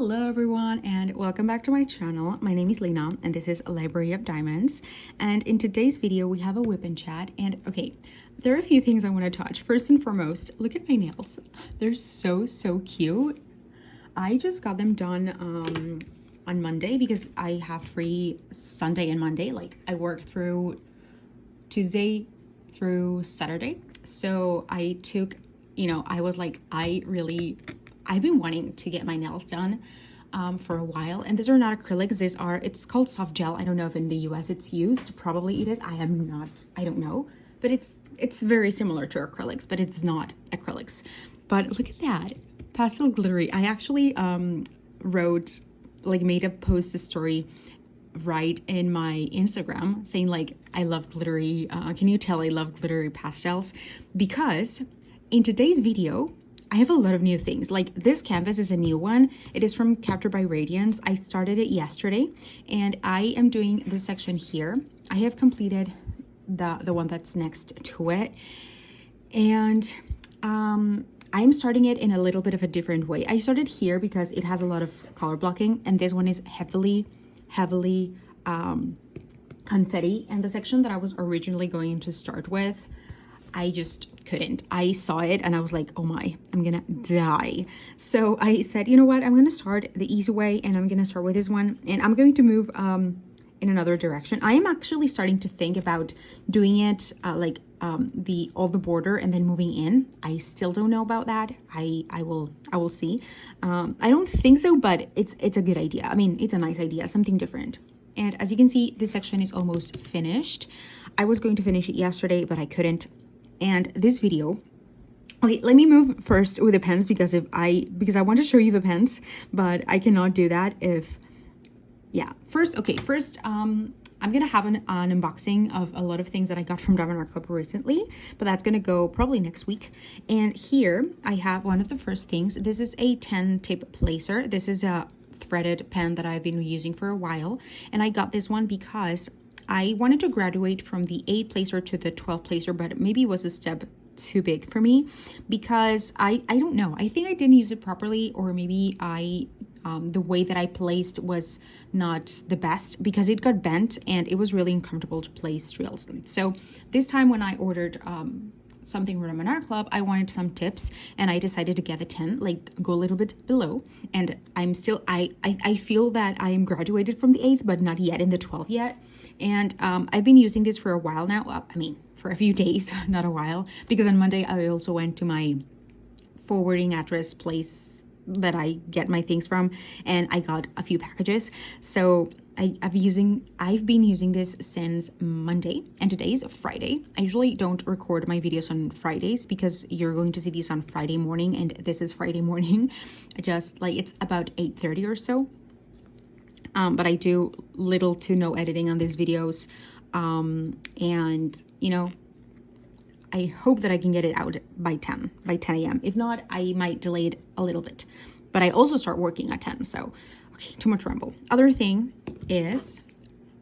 Hello everyone and welcome back to my channel. My name is Lena and this is Library of Diamonds, and in today's video we have a WIP and CHAT. And okay, there are a few things I want to touch. First and foremost, look at my nails. They're so cute. I just got them done on Monday because I have free Sunday and Monday. Like I work through Tuesday through Saturday, so I took, I was like, I've been wanting to get my nails done for a while, and these are not acrylics. It's called soft gel. I don't know if in the US it's used. Probably it is. I don't know, but it's very similar to acrylics, but it's not acrylics. But look at that pastel glittery. I actually made a post story right in my Instagram saying like, I love glittery, can you tell I love glittery pastels? Because in today's video I have a lot of new things. Like this canvas is a new one. It is from Captured by Radiance. I started it yesterday and I am doing this section here. I have completed the one that's next to it, and I'm starting it in a little bit of a different way. I started here because it has a lot of color blocking, and this one is heavily confetti. And the section that I was originally going to start with, I just couldn't. I saw it and I was like, oh my, I'm gonna die. So I said, you know what, I'm gonna start the easy way and I'm gonna start with this one, and I'm going to move in another direction. I am actually starting to think about doing it all the border and then moving in. I still don't know about that. I will see. I don't think so, but it's a good idea. I mean, it's a nice idea, something different. And as you can see, this section is almost finished. I was going to finish it yesterday, but I couldn't. And this video, okay, let me move first with the pens because I want to show you the pens, but I cannot do that first I'm gonna have an unboxing of a lot of things that I got from Diamond Art Club recently, but that's gonna go probably next week. And here I have one of the first things. This is a 10 tip placer. This is a threaded pen that I've been using for a while, and I got this one because I wanted to graduate from the 8 placer to the 12 placer, but maybe it was a step too big for me because I don't know. I think I didn't use it properly, or maybe the way that I placed was not the best because it got bent and it was really uncomfortable to place drills. So this time when I ordered something from Diamond Art Club, I wanted some tips and I decided to get the 10, like go a little bit below. And I'm still, I feel that I am graduated from the 8th, but not yet in the 12th yet. And I've been using this for a while now. I mean, for a few days, not a while, because on Monday I also went to my forwarding address place that I get my things from, and I got a few packages. So I've been using this since Monday, and today is Friday. I usually don't record my videos on Fridays because you're going to see these on Friday morning, and this is Friday morning. Just like it's about 8:30 or so. But I do little to no editing on these videos, and I hope that I can get it out by 10 a.m. If not, I might delay it a little bit, but I also start working at 10. So okay, too much ramble. Other thing is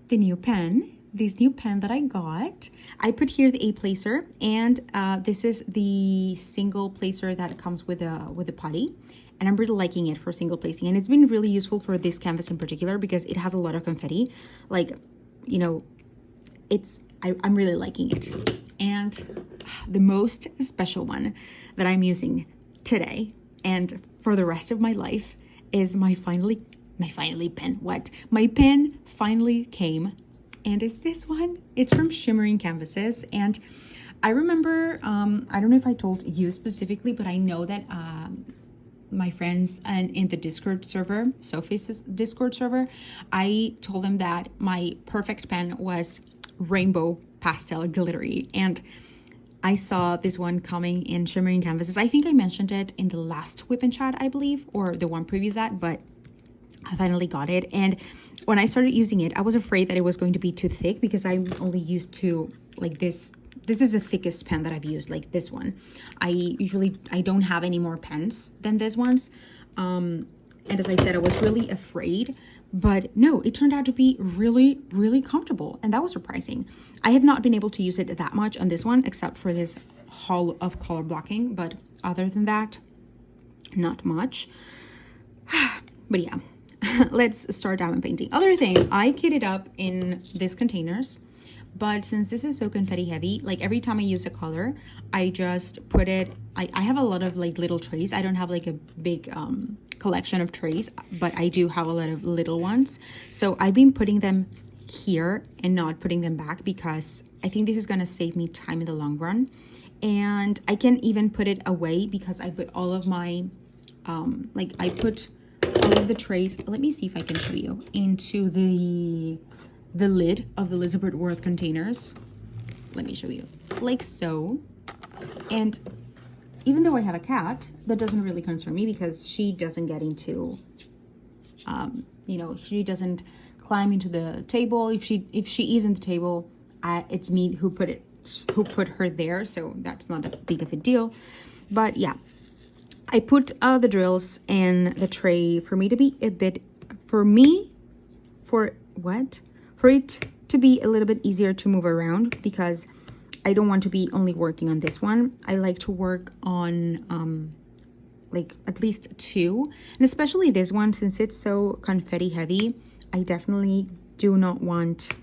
the new pen. This new pen that I got, I put here the 8 placer, and this is the single placer that comes with a putty. And I'm really liking it for single placing, and it's been really useful for this canvas in particular because it has a lot of confetti. Like, I'm really liking it. And the most special one that I'm using today and for the rest of my life is my pen finally came, and it's this one. It's from Shimmering Canvases, and I remember I don't know if I told you specifically, but I know that my friends and in the Discord server, Sophie's Discord server, I told them that my perfect pen was rainbow pastel glittery, and I saw this one coming in Shimmering Canvases. I think I mentioned it in the last WIP and CHAT, I believe, or the one previous that, but I finally got it. And when I started using it, I was afraid that it was going to be too thick because I'm only used to like this. This is the thickest pen that I've used, like this one. I don't have any more pens than this ones. And as I said, I was really afraid, but no, it turned out to be really comfortable, and that was surprising. I have not been able to use it that much on this one, except for this haul of color blocking, but other than that, not much. But yeah, let's start diamond painting. Other thing, I kitted up in these containers, but since this is so confetti heavy, like every time I use a color, I just put it, I have a lot of like little trays. I don't have like a big collection of trays, but I do have a lot of little ones. So I've been putting them here and not putting them back because I think this is gonna save me time in the long run. And I can even put it away because I put all of my, like I put all of the trays, let me see if I can show you, into the lid of the Elizabeth Worth containers. Let me show you, like so. And even though I have a cat, that doesn't really concern me because she doesn't get into, you know, she doesn't climb into the table. If she is in the table, it's me who put her there, so that's not a big of a deal. But yeah, I put the drills in the tray for me to be a bit, for it to be a little bit easier to move around, because I don't want to be only working on this one. I like to work on like at least two, and especially this one, since it's so confetti heavy, I definitely do not want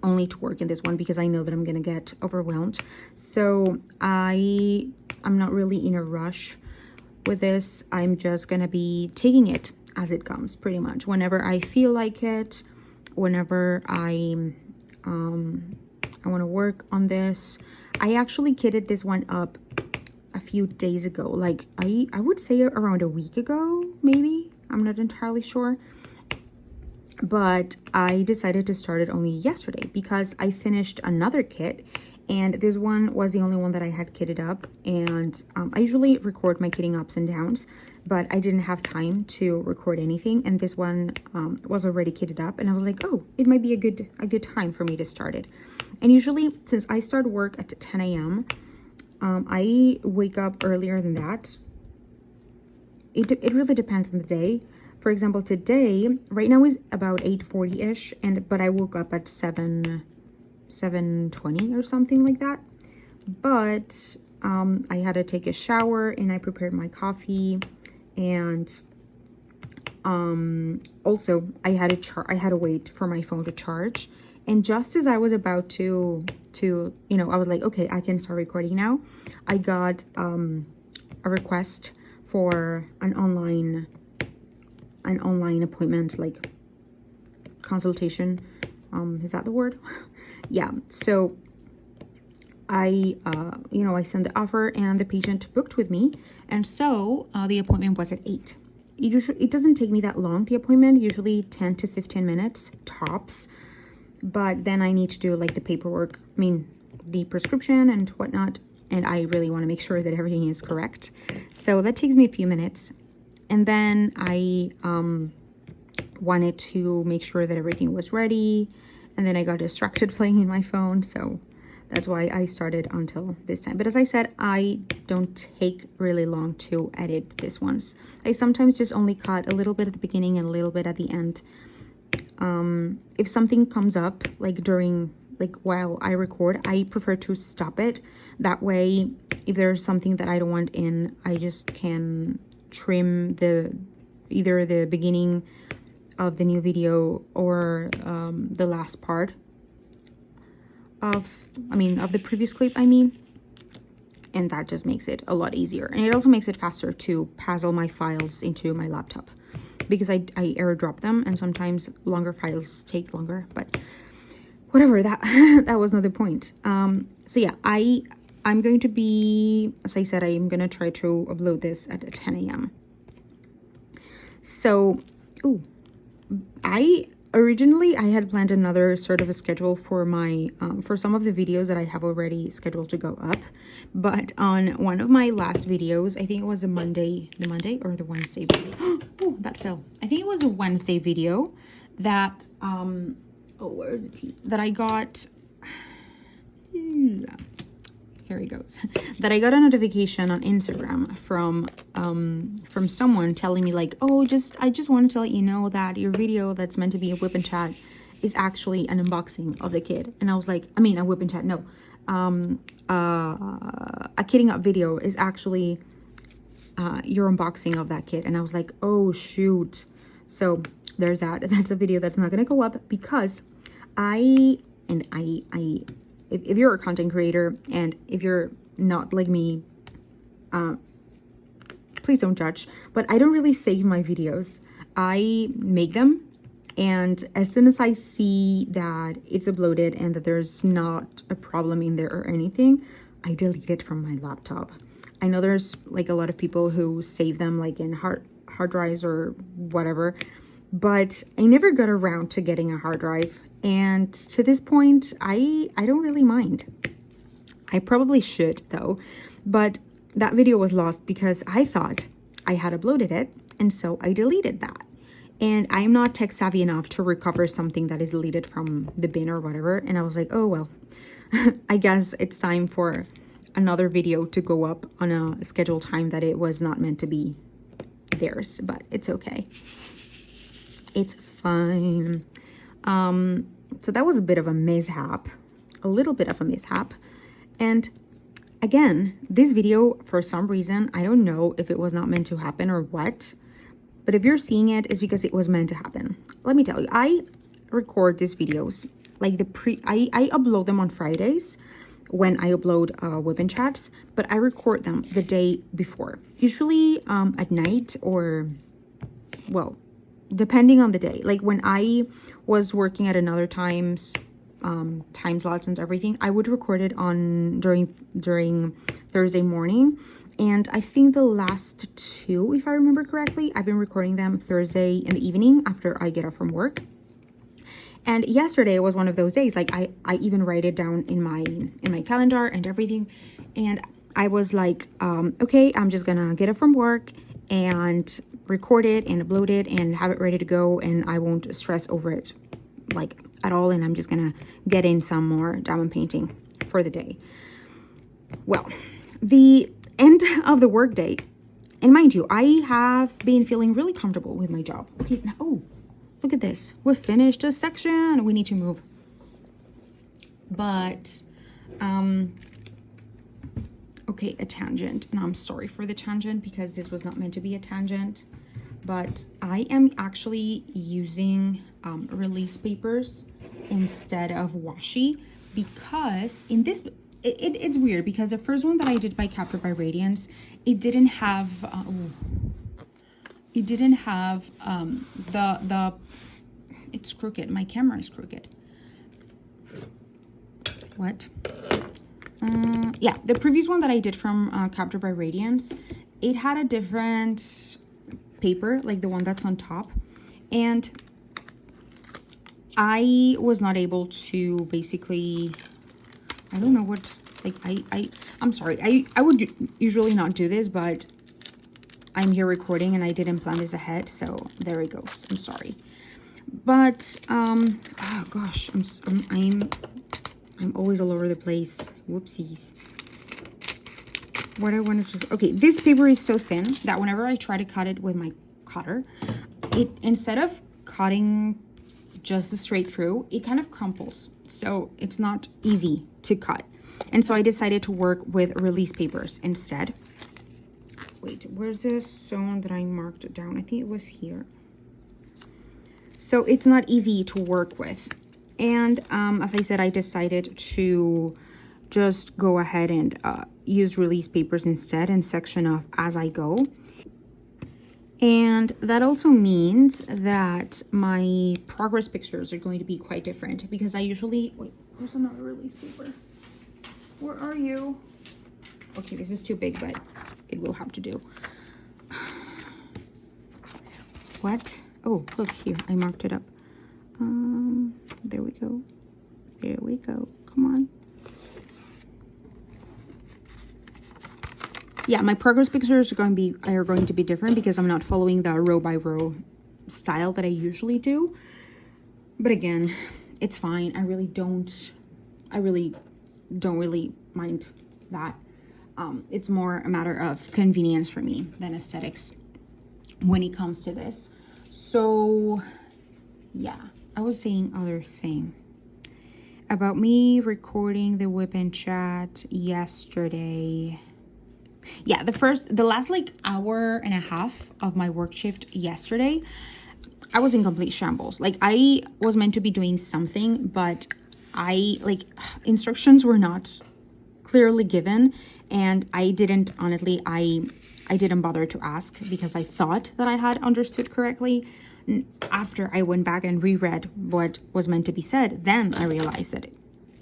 only to work in this one because I know that I'm gonna get overwhelmed. So I'm not really in a rush with this. I'm just gonna be taking it as it comes, pretty much. Whenever I feel like it, whenever I want to work on this. I actually kitted this one up a few days ago, like I would say around a week ago, maybe. I'm not entirely sure. But I decided to start it only yesterday because I finished another kit, and this one was the only one that I had kitted up. And I usually record my kitting ups and downs, but I didn't have time to record anything, and this one was already kitted up, and I was like, oh, it might be a good time for me to start it. And usually, since I start work at 10 a.m., I wake up earlier than that. It really depends on the day. For example, today, right now is about 8:40-ish, but I woke up at 7:20 or something like that. But I had to take a shower and I prepared my coffee, and also I had to wait for my phone to charge. And just as I was about to you know, I was like, okay, I can start recording now, I got a request for an online appointment, like consultation. Is that the word? Yeah. So I you know, I sent the offer and the patient booked with me, and so the appointment was at 8. It doesn't take me that long, the appointment, usually 10 to 15 minutes tops. But then I need to do like the paperwork, I mean the prescription and whatnot, and I really want to make sure that everything is correct. So that takes me a few minutes. And then I wanted to make sure that everything was ready, and then I got distracted playing in my phone, so that's why I started until this time. But as I said, I don't take really long to edit these ones. I sometimes just only cut a little bit at the beginning and a little bit at the end. If something comes up like while I record, I prefer to stop it. That way, if there's something that I don't want in, I just can trim either the beginning of the new video or the last part of the previous clip, and that just makes it a lot easier. And it also makes it faster to pass all my files into my laptop, because I airdrop them, and sometimes longer files take longer, but whatever, that that was not the point. So yeah, I'm going to be, as I said, I'm gonna try to upload this at 10 a.m. So originally I had planned another sort of a schedule for my for some of the videos that I have already scheduled to go up, but on one of my last videos, I think it was the Monday or the Wednesday video. Oh, that fell. I think it was a Wednesday video that oh, where's the tea that I got. Here he goes. That I got a notification on Instagram from someone telling me like, oh, I just wanted to let you know that your video that's meant to be a whip and chat is actually an unboxing of the kit. And I was like, a whip and chat, no. A kitting up video is actually your unboxing of that kit, and I was like, oh shoot. So there's that. That's a video that's not gonna go up because if you're a content creator and if you're not like me, please don't judge, but I don't really save my videos. I make them, and as soon as I see that it's uploaded and that there's not a problem in there or anything, I delete it from my laptop. I know there's like a lot of people who save them like in hard drives or whatever, but I never got around to getting a hard drive, and to this point I don't really mind. I probably should though, but that video was lost because I thought I had uploaded it, and so I deleted that. And I'm not tech savvy enough to recover something that is deleted from the bin or whatever, and I was like, oh well, I guess it's time for another video to go up on a scheduled time that it was not meant to be theirs, but it's okay. It's fine. So that was a bit of a mishap, a little bit of a mishap. And again, this video, for some reason, I don't know if it was not meant to happen or what, but if you're seeing it, it's because it was meant to happen. Let me tell you, I record these videos, like I upload them on Fridays when I upload WIP and chats, but I record them the day before, usually at night, or, well, depending on the day. Like when I was working at another time slots and everything, I would record it on during Thursday morning. And I think the last two, if I remember correctly, I've been recording them Thursday in the evening after I get off from work. And yesterday was one of those days. Like I even write it down in my calendar and everything. And I was like, okay, I'm just gonna get up from work and record it and upload it and have it ready to go, and I won't stress over it like at all, and I'm just gonna get in some more diamond painting for the day. Well, the end of the work day, and mind you, I have been feeling really comfortable with my job. Okay, now, oh, look at this, we've finished a section, we need to move. But okay, a tangent, and I'm sorry for the tangent because this was not meant to be a tangent, but I am actually using release papers instead of washi, because in this it's weird, because the first one that I did by Captured by Radiance, it didn't have the it's crooked, my camera is crooked. What? Yeah, the previous one that I did from Captured by Radiance, it had a different paper, like the one that's on top, and I was not able to basically, I don't know what, like I'm sorry, I would usually not do this, but I'm here recording and I didn't plan this ahead, so there it goes. I'm sorry, but oh gosh, I'm always all over the place. Whoopsies. What I wanted to, okay, this paper is so thin that whenever I try to cut it with my cutter, it, instead of cutting just straight through, it kind of crumples, so it's not easy to cut. And so I decided to work with release papers instead. Wait, where's the zone that I marked down? I think it was here. So it's not easy to work with. And as I said, I decided to just go ahead and use release papers instead and section off as I go. And that also means that my progress pictures are going to be quite different, because I usually, wait, there's another release paper. Where are you? Okay, this is too big, but it will have to do. What? Oh, look here, I marked it up. There we go. There we go. Come on. Yeah, my progress pictures are going to be different because I'm not following the row by row style that I usually do. But again, it's fine. I really don't mind that. It's more a matter of convenience for me than aesthetics when it comes to this. So yeah, I was saying other thing about me recording the WIP and chat yesterday. Yeah, the last like hour and a half of my work shift yesterday, I was in complete shambles. Like, I was meant to be doing something, but instructions were not clearly given, and I didn't, honestly, I didn't bother to ask because I thought that I had understood correctly. After I went back and reread what was meant to be said, then I realized that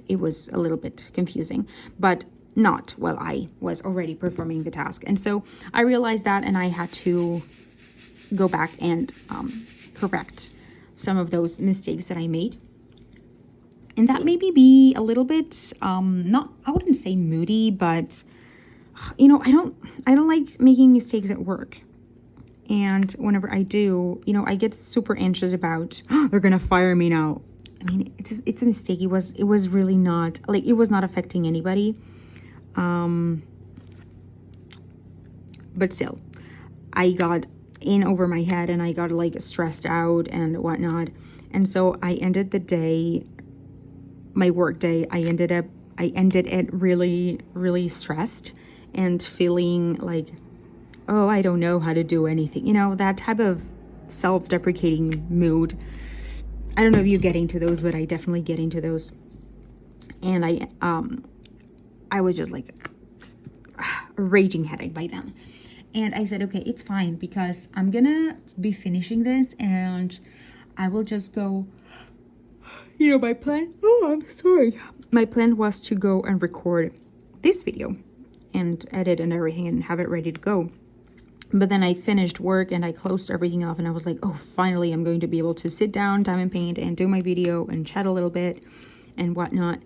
it was a little bit confusing, but not while I was already performing the task. And so I realized that, and I had to go back and correct some of those mistakes that I made. And that made me be a little bit, not, I wouldn't say moody, but you know, I don't like making mistakes at work. And whenever I do, you know, I get super anxious about, oh, they're gonna fire me now. I mean, it's a mistake. It was really not, like, it was not affecting anybody. But still, I got in over my head, and I got like stressed out and whatnot. And so I ended the day, my work day, I ended it really, really stressed and feeling like, oh, I don't know how to do anything. You know, that type of self-deprecating mood. I don't know if you get into those, but I definitely get into those. And I was just like a raging headache by then. And I said, okay, it's fine, because I'm gonna be finishing this, and I will just go, you know, my plan, oh, I'm sorry. My plan was to go and record this video and edit and everything and have it ready to go. But then I finished work and I closed everything off, and I was like, oh, finally I'm going to be able to sit down, Diamond Paint, and do my video and chat a little bit and whatnot.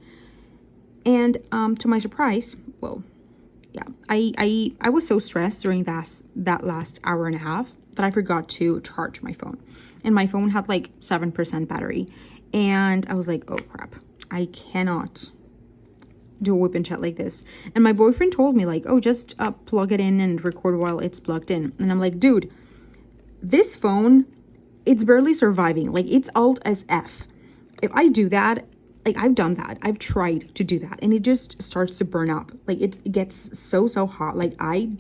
And to my surprise, well, yeah, I was so stressed during that last hour and a half that I forgot to charge my phone. And my phone had like 7% battery. And I was like, oh crap, I cannot do a WIP and chat like this. And my boyfriend told me like, oh, just plug it in and record while it's plugged in. And I'm like, dude, this phone, it's barely surviving. Like, it's Alt as F. If I do that, like, I've done that, I've tried to do that, and it just starts to burn up. Like, it gets so hot. Like, I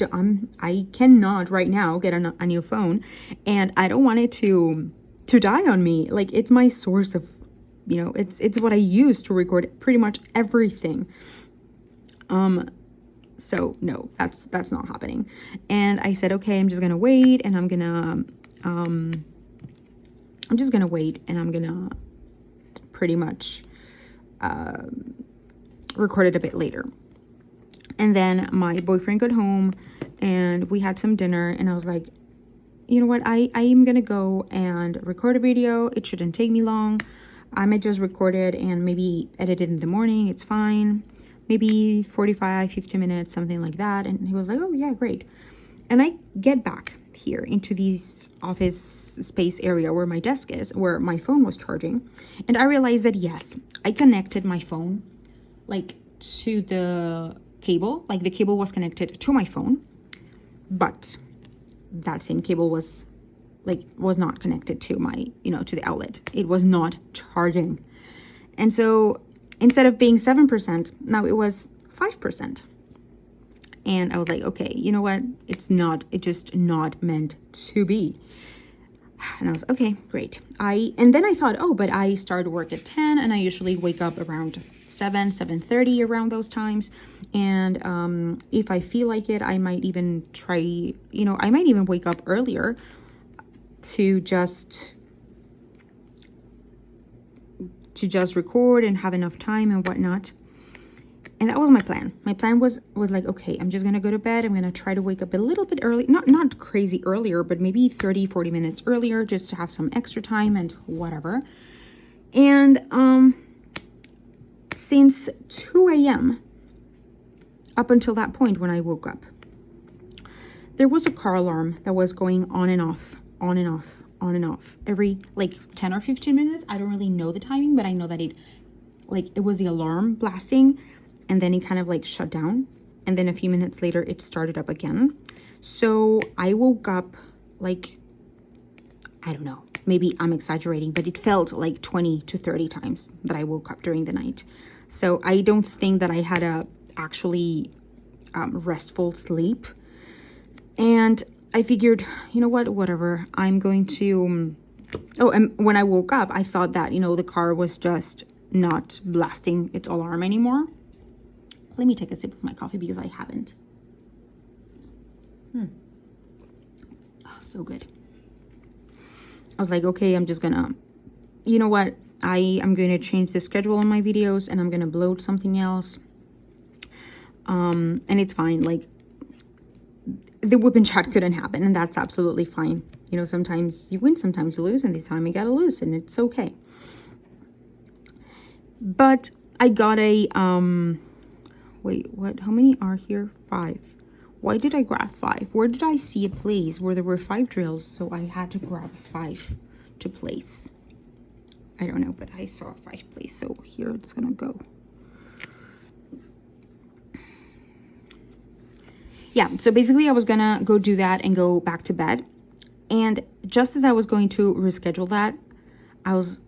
cannot right now get a new phone, and I don't want it to die on me. Like, it's my source of, you know, it's what I use to record pretty much everything. So no, that's not happening. And I said, okay, I'm just gonna wait, and I'm gonna pretty much record it a bit later. And then my boyfriend got home, and we had some dinner, and I was like, you know what, I am gonna go and record a video. It shouldn't take me long. I might just record it and maybe edit it in the morning. It's fine. Maybe 45, 50 minutes, something like that. And he was like, oh yeah, great. And I get back here into this office space area where my desk is, where my phone was charging. And I realized that, yes, I connected my phone like to the cable. Like, the cable was connected to my phone, but that same cable was not connected to my, you know, to the outlet. It was not charging. And so instead of being 7%, now it was 5%. And I was like, okay, you know what? It's just not meant to be. And I was, okay, great. And then I thought, oh, but I started work at 10, and I usually wake up around 7:30 around those times. And if I feel like it, I might even try, you know, I might even wake up earlier to just record and have enough time and whatnot. And that was my plan. My plan was like, okay, I'm just gonna go to bed. I'm gonna try to wake up a little bit early, not crazy earlier, but maybe 30-40 minutes earlier, just to have some extra time and whatever. And since 2 a.m. up until that point when I woke up, there was a car alarm that was going on and off, on and off, on and off every like 10 or 15 minutes. I don't really know the timing, but I know that it was the alarm blasting, and then it kind of like shut down, and then a few minutes later it started up again. So I woke up like, I don't know, maybe I'm exaggerating, but it felt like 20 to 30 times that I woke up during the night. So I don't think that I had a actually restful sleep. And I figured, you know what, whatever, I'm going to, oh, and when I woke up, I thought that, you know, the car was just not blasting its alarm anymore. Let me take a sip of my coffee because I haven't. Oh, so good. I was like, okay, I'm just gonna, you know what, I am going to change the schedule on my videos and I'm going to upload something else. And it's fine. Like, the WIP and CHAT couldn't happen, and that's absolutely fine. You know, sometimes you win, sometimes you lose, and this time I gotta lose, and it's okay. But I got a, wait, what, how many are here? 5. Why did I grab 5? Where did I see a place where there were 5 drills, so I had to grab 5 to place? I don't know, but I saw 5 place, so here it's gonna go. Yeah, so basically I was gonna go do that and go back to bed. And just as I was going to reschedule that, I was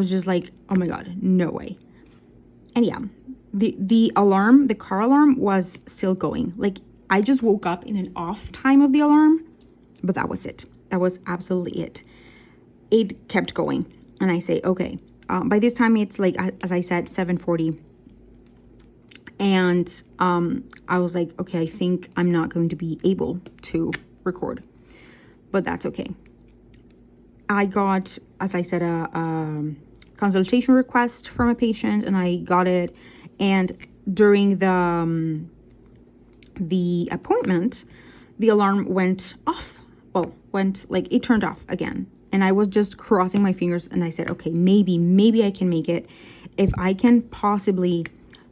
just like, oh my God, no way. And yeah, the alarm, the car alarm was still going. Like, I just woke up in an off time of the alarm, but that was it. That was absolutely it. It kept going. And I say, okay, by this time it's like, as I said, 7:40. And I was like, okay, I think I'm not going to be able to record, but that's okay. I got, as I said, a consultation request from a patient, and I got it. And during the appointment, the alarm went off. Well, it turned off again. And I was just crossing my fingers, and I said, okay, maybe I can make it. If I can possibly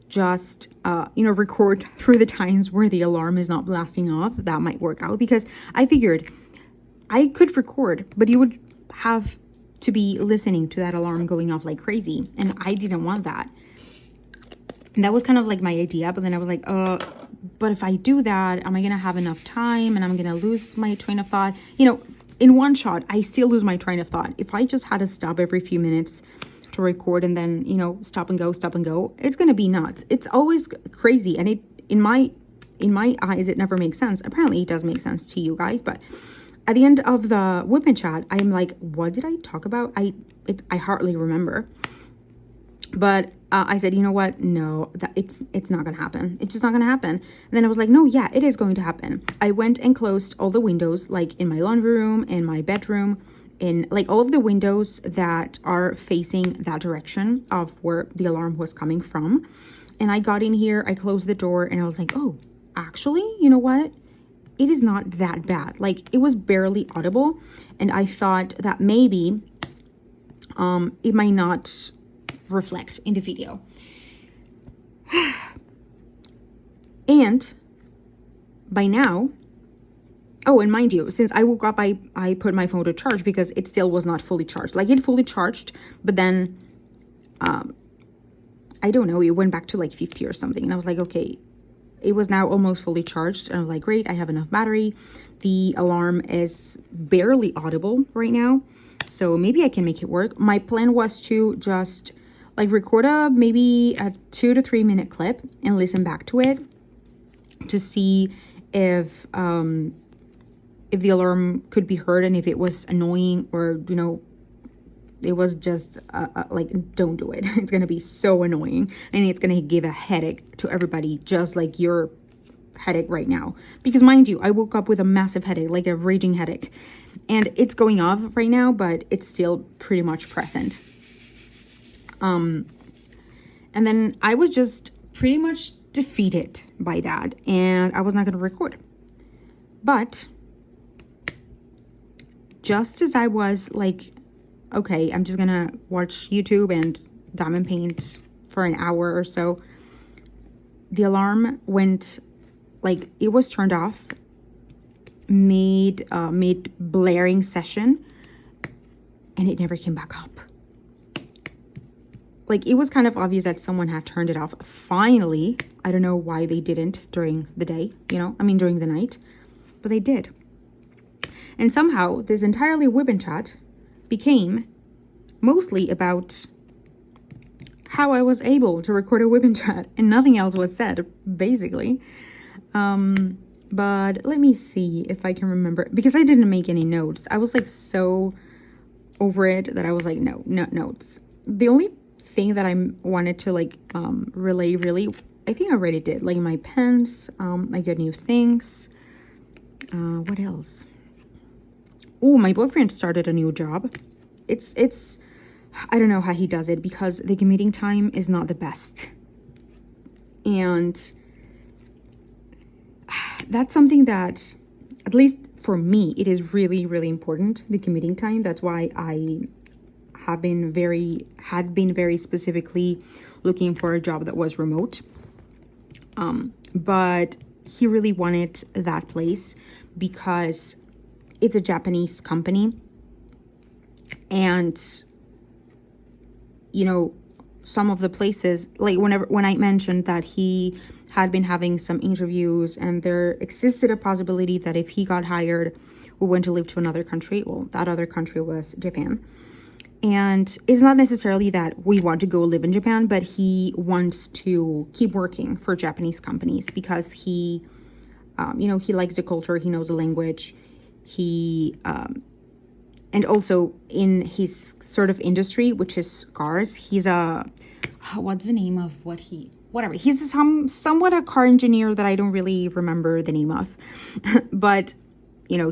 just, you know, record through the times where the alarm is not blasting off, that might work out. Because I figured I could record, but you would have to be listening to that alarm going off like crazy. And I didn't want that. And that was kind of like my idea. But then I was like, but if I do that, am I going to have enough time? And I'm going to lose my train of thought. You know, in one shot, I still lose my train of thought. If I just had to stop every few minutes to record and then, you know, stop and go, it's going to be nuts. It's always crazy. And it, in my eyes, it never makes sense. Apparently it does make sense to you guys, but at the end of the WIP and CHAT, I'm like, what did I talk about? I hardly remember. But I said, you know what? No, that it's not gonna happen. It's just not gonna happen. And then I was like, no, yeah, it is going to happen. I went and closed all the windows, like in my laundry room, in my bedroom, in like all of the windows that are facing that direction of where the alarm was coming from. And I got in here, I closed the door, and I was like, oh, actually, you know what? It is not that bad. Like, it was barely audible, and I thought that maybe it might not reflect in the video. And by now, oh, and mind you, since I woke up, I put my phone to charge because it still was not fully charged. Like, it fully charged, but then I don't know, it went back to like 50 or something, and I was like, okay, it was now almost fully charged, and I was like, great, I have enough battery. The alarm is barely audible right now, so maybe I can make it work. My plan was to just like record maybe a 2 to 3 minute clip and listen back to it to see if the alarm could be heard and if it was annoying, or, you know, it was just like, don't do it. It's gonna be so annoying, and it's gonna give a headache to everybody, just like your headache right now. Because mind you, I woke up with a massive headache, like a raging headache, and it's going off right now, but it's still pretty much present. And then I was just pretty much defeated by that, and I was not gonna record. But just as I was like, okay, I'm just gonna watch YouTube and diamond paint for an hour or so, the alarm went, like, it was turned off mid blaring session, and it never came back up. Like, it was kind of obvious that someone had turned it off finally. I don't know why they didn't during the day, you know, I mean during the night, but they did. And somehow this entirely WIP and CHAT became mostly about how I was able to record a WIP and CHAT, and nothing else was said, basically. but let me see if I can remember, because I didn't make any notes. I was like so over it that I was like, no notes. The only thing that I wanted to like relay, really, I think I already did, like my pens. I got new things. What else? Oh, my boyfriend started a new job. It's I don't know how he does it, because the commuting time is not the best, and that's something that, at least for me, it is really, really important, the commuting time. That's why I had been very specifically looking for a job that was remote. But he really wanted that place because it's a Japanese company, and you know, some of the places, like when I mentioned that he had been having some interviews and there existed a possibility that if he got hired, we went to live to another country. Well, that other country was Japan. And it's not necessarily that we want to go live in Japan, but he wants to keep working for Japanese companies because he, you know, he likes the culture, he knows the language, he, and also in his sort of industry, which is cars, he's a, what's the name of whatever. He's somewhat a car engineer that I don't really remember the name of, but you know,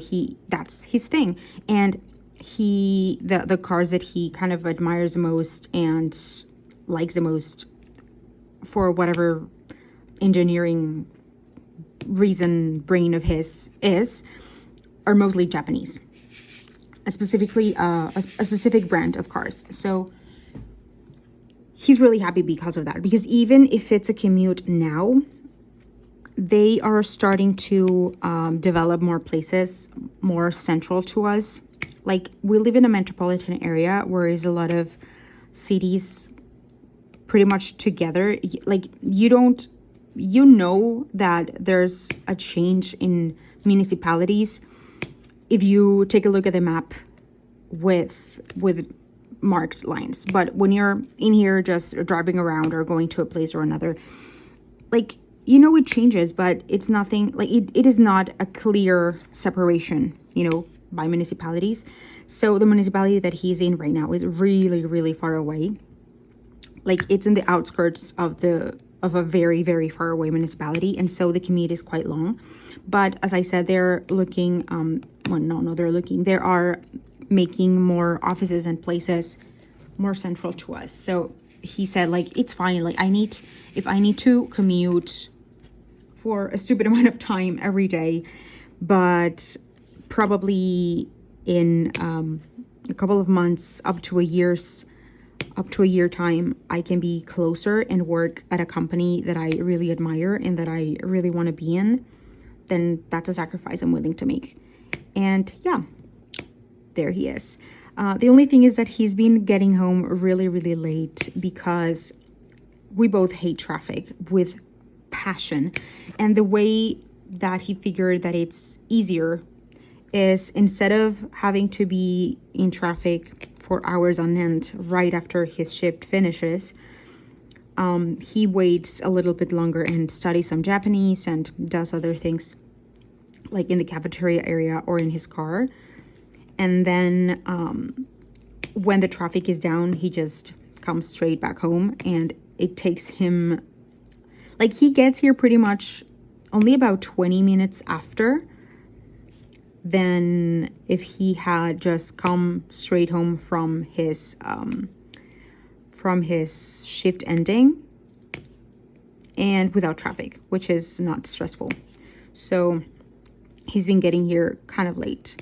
that's his thing. And the cars that he kind of admires the most and likes the most, for whatever engineering reason brain of his is, are mostly Japanese, specifically a specific brand of cars. So he's really happy because of that, because even if it's a commute now, they are starting to develop more places more central to us. Like, we live in a metropolitan area where there's a lot of cities pretty much together. Like, you know that there's a change in municipalities if you take a look at the map with marked lines. But when you're in here just driving around or going to a place or another, like, you know, it changes, but it's nothing like it is not a clear separation, you know, by municipalities. So the municipality that he's in right now is really, really far away. Like, it's in the outskirts of a very, very far away municipality, and so the commute is quite long. But as I said, they're looking they are making more offices and places more central to us. So he said, like, it's fine, like, if I need to commute for a stupid amount of time every day, but probably in a couple of months, up to a year time, I can be closer and work at a company that I really admire and that I really want to be in, then that's a sacrifice I'm willing to make. And yeah, there he is. The only thing is that he's been getting home really, really late because we both hate traffic with passion. And the way that he figured that it's easier is, instead of having to be in traffic for hours on end right after his shift finishes, he waits a little bit longer and studies some Japanese and does other things, like in the cafeteria area or in his car. And then when the traffic is down, he just comes straight back home, and it takes him, like, he gets here pretty much only about 20 minutes after than if he had just come straight home from his shift ending and without traffic, which is not stressful. So he's been getting here kind of late.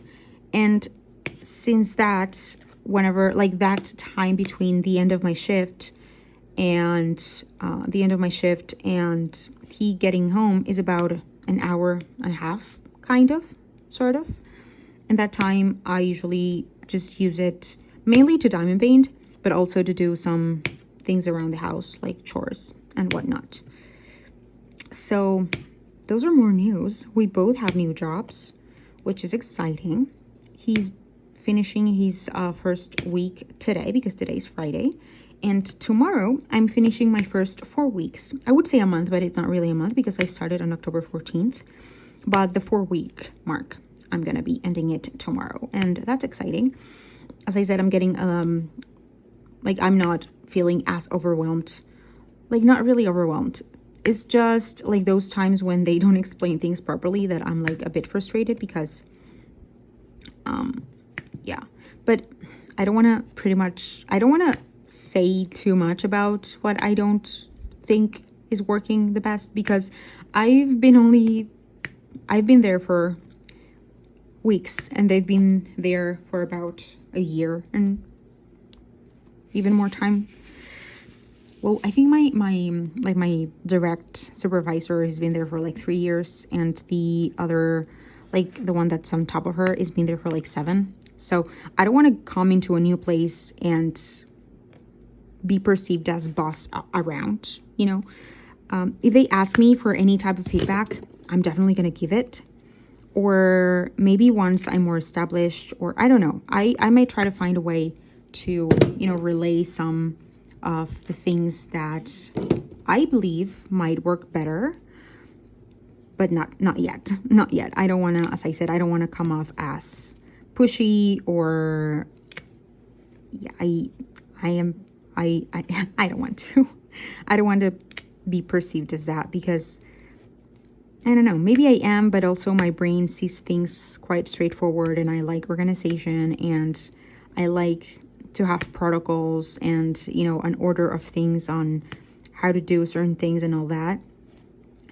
And since that, whenever, like, that time between the end of my shift and he getting home is about an hour and a half, kind of, sort of. And that time I usually just use it mainly to diamond paint, but also to do some things around the house, like chores and whatnot. So those are more news. We both have new jobs, which is exciting. He's finishing his first week today, because today's Friday, and tomorrow I'm finishing my first 4 weeks. I would say a month, but it's not really a month because I started on October 14th. but the 4-week mark, I'm gonna be ending it tomorrow, and that's exciting. As I said, I'm getting like, I'm not feeling as overwhelmed, like, not really overwhelmed. It's just like those times when they don't explain things properly that I'm like a bit frustrated, because yeah. But I don't want to say too much about what I don't think is working the best, because I've been there for weeks, and they've been there for about a year and even more time. Well, I think my direct supervisor has been there for like 3 years, and the other, like the one that's on top of her, has been there for like 7. So I don't want to come into a new place and be perceived as boss around, you know. If they ask me for any type of feedback, I'm definitely going to give it. Or maybe once I'm more established, or I don't know, I might try to find a way to, you know, relay some of the things that I believe might work better, but not yet. I don't want to, as I said, I don't want to come off as pushy, or yeah, I don't want to. I don't want to be perceived as that, because I don't know, maybe I am, but also my brain sees things quite straightforward, and I like organization, and I like to have protocols and, you know, an order of things on how to do certain things and all that.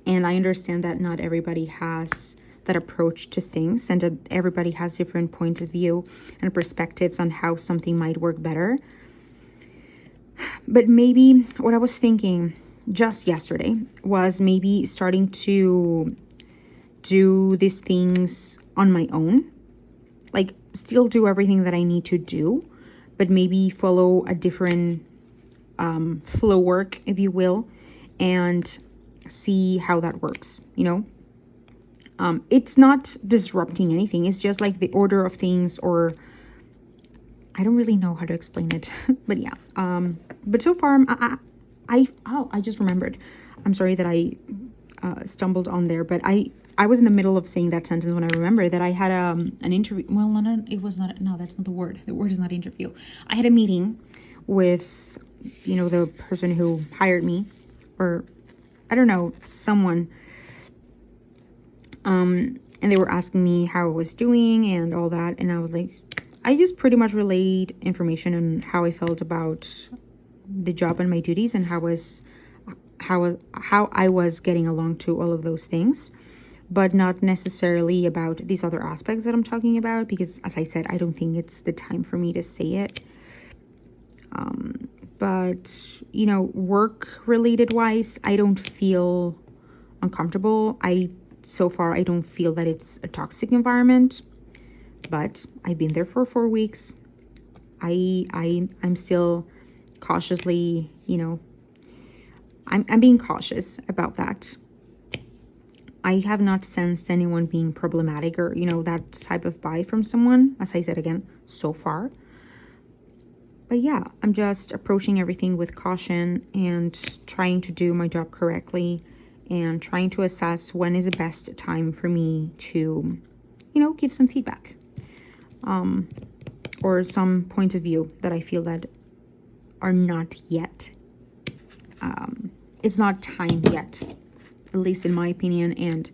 And I understand that not everybody has that approach to things, and that everybody has different points of view and perspectives on how something might work better. But maybe what I was thinking just yesterday was maybe starting to do these things on my own, like still do everything that I need to do, but maybe follow a different flow work, if you will, and see how that works, you know. It's not disrupting anything. It's just like the order of things, or I don't really know how to explain it. But yeah, but so far I just remembered. I'm sorry that I stumbled on there, but I was in the middle of saying that sentence when I remembered that I had an interview. Well, it was not. No, that's not the word. The word is not interview. I had a meeting with, you know, the person who hired me, or I don't know, someone. And they were asking me how I was doing and all that, and I was like, I just pretty much relayed information on how I felt about the job and my duties, and how I was getting along to all of those things, but not necessarily about these other aspects that I'm talking about, because as I said, I don't think it's the time for me to say it. But, you know, work related wise, I don't feel uncomfortable. So far, I don't feel that it's a toxic environment, but I've been there for 4 weeks. I'm still cautiously, you know, I'm being cautious about that. I have not sensed anyone being problematic, or, you know, that type of vibe from someone, as I said again, so far. But yeah, I'm just approaching everything with caution and trying to do my job correctly, and trying to assess when is the best time for me to, you know, give some feedback, or some points of view that I feel that are not yet, it's not time yet, at least in my opinion, and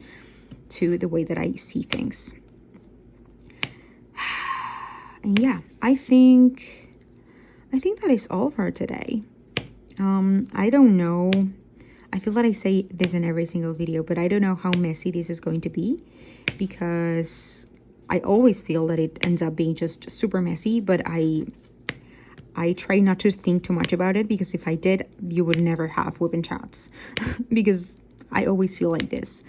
to the way that I see things. And yeah, I think that is all for today. I don't know. I feel that I say this in every single video, but I don't know how messy this is going to be, because I always feel that it ends up being just super messy, but I try not to think too much about it, because if I did, you would never have WIP and chats because I always feel like this.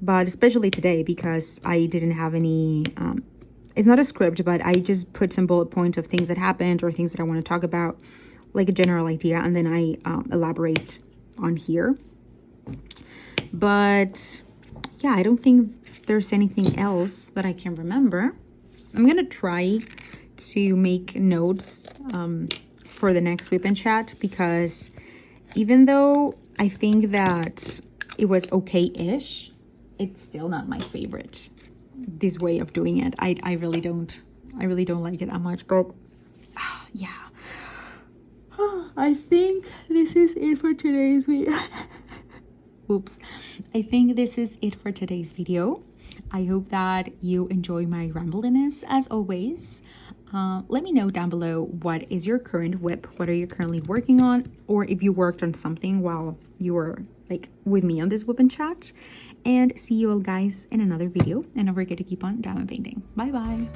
But especially today, because I didn't have any, it's not a script, but I just put some bullet points of things that happened or things that I want to talk about, like a general idea, and then I elaborate on here. But yeah, I don't think there's anything else that I can remember. I'm gonna try to make notes for the next WIP and chat, because even though I think that it was okay-ish, it's still not my favorite, this way of doing it. I really don't like it that much, but yeah. I think this is it for today's video. Oops. I think this is it for today's video. I hope that you enjoy my rambliness as always. Let me know down below, what is your current WIP? What are you currently working on? Or if you worked on something while you were like with me on this WIP and chat. And see you all guys in another video. And don't forget to keep on diamond painting. Bye bye.